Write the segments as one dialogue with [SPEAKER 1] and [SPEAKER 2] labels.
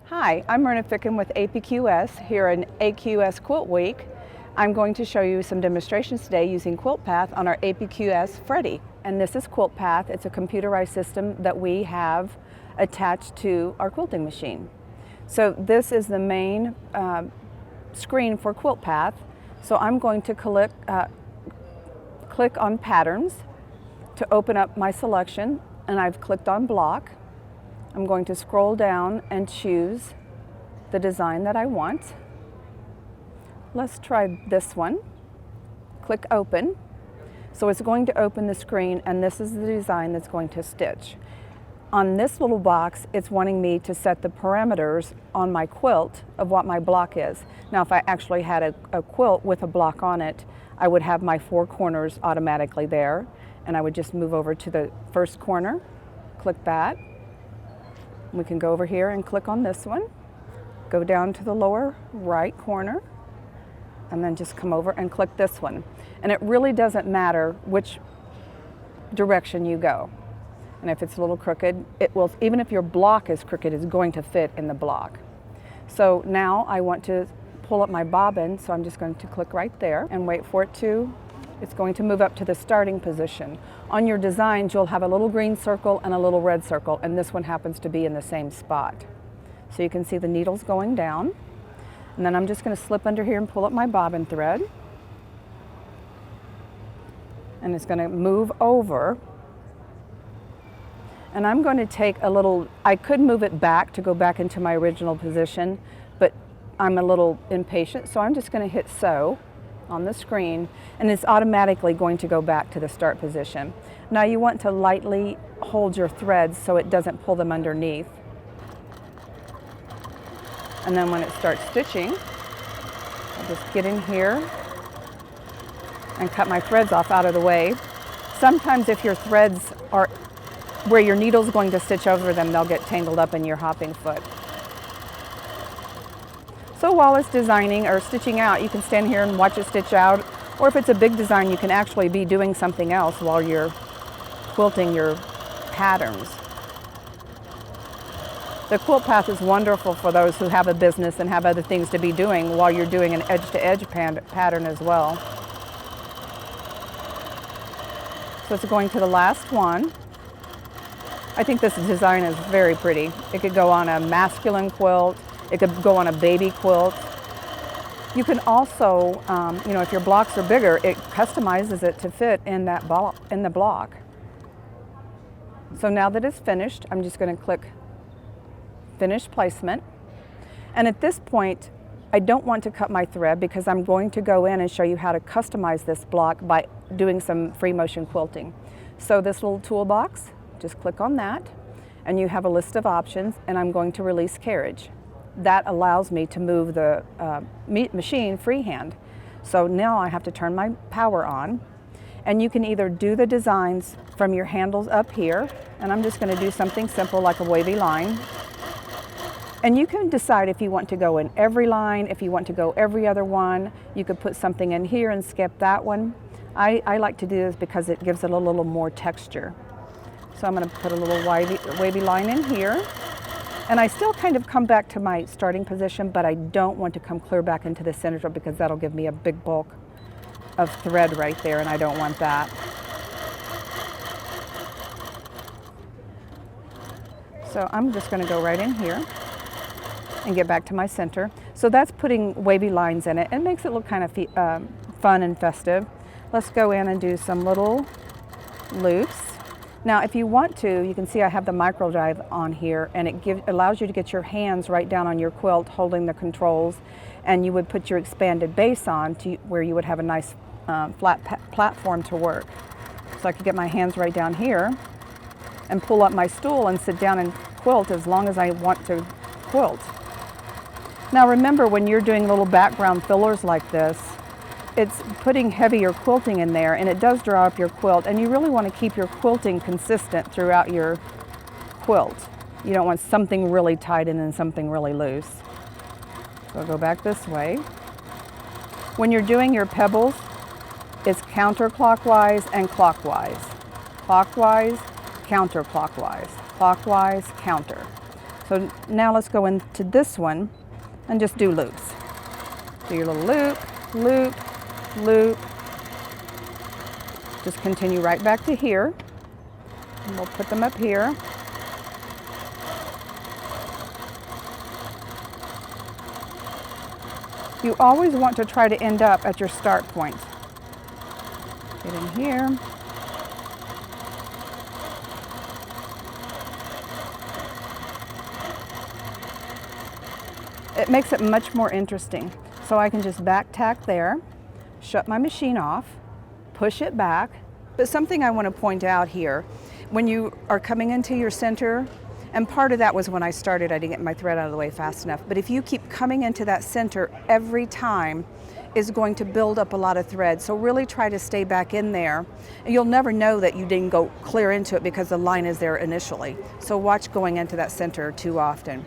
[SPEAKER 1] Hi, I'm Myrna Ficken with APQS here in APQS Quilt Week. I'm going to show you some demonstrations today using Quilt Path on our APQS Freddie. And this is Quilt Path. It's a computerized system that we have attached to our quilting machine. So this is the main screen for Quilt Path. So I'm going to click on Patterns to open up my selection, and I've clicked on Block. I'm going to scroll down and choose the design that I want. Let's try this one. Click Open. So it's going to open the screen, and this is the design that's going to stitch. On this little box, it's wanting me to set the parameters on my quilt of what my block is. Now, if I actually had a quilt with a block on it, I would have my 4 corners automatically there, and I would just move over to the first corner, click that. We can go over here and click on this one, go down to the lower right corner, and then just come over and click this one. And it really doesn't matter which direction you go. And if it's a little crooked, it will, even if your block is crooked, it's going to fit in the block. So now I want to pull up my bobbin, so I'm just going to click right there and wait for it to, it's going to move up to the starting position. On your designs, you'll have a little green circle and a little red circle, and this one happens to be in the same spot. So you can see the needles going down. And then I'm just going to slip under here and pull up my bobbin thread. And it's going to move over. And I'm going to take a little, I could move it back to go back into my original position, but I'm a little impatient, so I'm just going to hit sew on the screen, and it's automatically going to go back to the start position. Now you want to lightly hold your threads so it doesn't pull them underneath. And then when it starts stitching, I'll just get in here and cut my threads off out of the way. Sometimes if your threads are where your needle's going to stitch over them, they'll get tangled up in your hopping foot. So while it's designing or stitching out, you can stand here and watch it stitch out, or if it's a big design, you can actually be doing something else while you're quilting your patterns. The Quilt Path is wonderful for those who have a business and have other things to be doing while you're doing an edge-to-edge pattern as well. So it's going to the last one. I think this design is very pretty. It could go on a masculine quilt. It could go on a baby quilt. You can also, if your blocks are bigger, it customizes it to fit in that in the block. So now that it's finished, I'm just going to click Finish Placement. And at this point, I don't want to cut my thread because I'm going to go in and show you how to customize this block by doing some free motion quilting. So this little toolbox, just click on that, and you have a list of options, and I'm going to release carriage. That allows me to move the machine freehand. So now I have to turn my power on, and you can either do the designs from your handles up here, and I'm just going to do something simple like a wavy line. And you can decide if you want to go in every line, if you want to go every other one. You could put something in here and skip that one. I like to do this because it gives it a little more texture. So I'm going to put a little wavy line in here. And I still kind of come back to my starting position, but I don't want to come clear back into the center because that'll give me a big bulk of thread right there, and I don't want that. So I'm just going to go right in here and get back to my center. So that's putting wavy lines in it. It makes it look kind of fun and festive. Let's go in and do some little loops. Now, if you want to, you can see I have the micro drive on here, and it allows you to get your hands right down on your quilt holding the controls, and you would put your expanded base on to where you would have a nice flat platform to work. So I could get my hands right down here and pull up my stool and sit down and quilt as long as I want to quilt. Now remember, when you're doing little background fillers like this, it's putting heavier quilting in there, and it does draw up your quilt, and you really want to keep your quilting consistent throughout your quilt. You don't want something really tight and then something really loose. So I'll go back this way. When you're doing your pebbles, it's counterclockwise and clockwise. Clockwise, counterclockwise, clockwise, counter. So now let's go into this one and just do loops. Do your little loop, loop, loop. Just continue right back to here. And we'll put them up here. You always want to try to end up at your start point. Get in here. It makes it much more interesting. So I can just back tack there, shut my machine off, push it back. But something I want to point out here, when you are coming into your center, and part of that was when I started, I didn't get my thread out of the way fast enough, but if you keep coming into that center every time, is going to build up a lot of thread. So really try to stay back in there. And you'll never know that you didn't go clear into it because the line is there initially. So watch going into that center too often.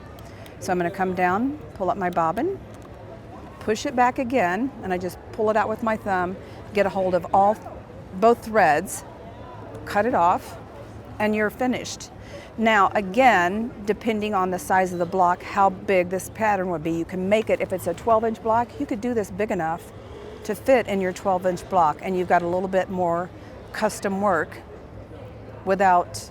[SPEAKER 1] So I'm going to come down, pull up my bobbin, push it back again, and I just pull it out with my thumb, get a hold of both threads, cut it off, and you're finished. Now again, depending on the size of the block, how big this pattern would be, you can make it, if it's a 12-inch block, you could do this big enough to fit in your 12-inch block, and you've got a little bit more custom work without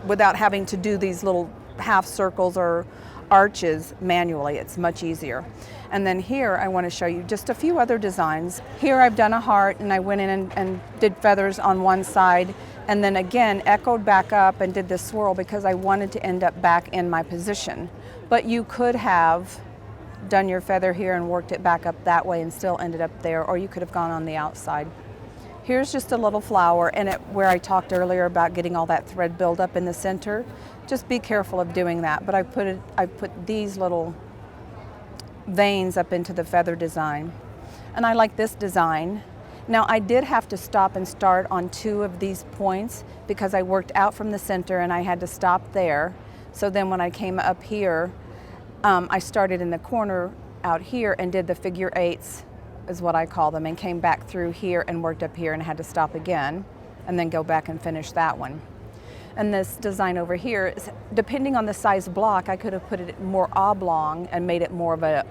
[SPEAKER 1] having to do these little half circles or arches manually. It's much easier. And then here I want to show you just a few other designs. Here I've done a heart, and I went in and did feathers on one side, and then again echoed back up and did this swirl because I wanted to end up back in my position. But you could have done your feather here and worked it back up that way and still ended up there, or you could have gone on the outside. Here's just a little flower, and where I talked earlier about getting all that thread buildup in the center, just be careful of doing that. But I put these little veins up into the feather design, and I like this design. Now I did have to stop and start on 2 of these points because I worked out from the center and I had to stop there. So then when I came up here, I started in the corner out here and did the figure 8s, is what I call them, and came back through here and worked up here and had to stop again and then go back and finish that one. And this design over here, depending on the size block, I could have put it more oblong and made it more of a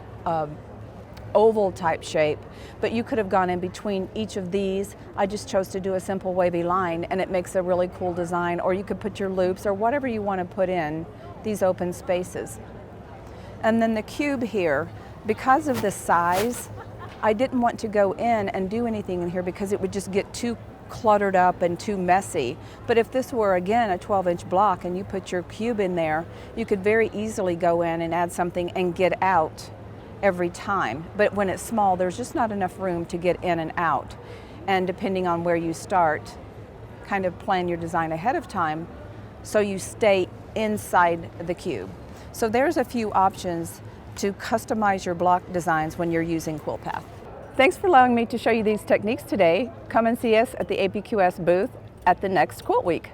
[SPEAKER 1] oval type shape, but you could have gone in between each of these. I just chose to do a simple wavy line, and it makes a really cool design. Or you could put your loops or whatever you want to put in these open spaces. And then the cube here, because of the size, I didn't want to go in and do anything in here because it would just get too cluttered up and too messy. But if this were again a 12-inch block and you put your cube in there, you could very easily go in and add something and get out every time. But when it's small, there's just not enough room to get in and out. And depending on where you start, kind of plan your design ahead of time so you stay inside the cube. So there's a few options to customize your block designs when you're using Quilt Path. Thanks for allowing me to show you these techniques today. Come and see us at the APQS booth at the next Quilt Week.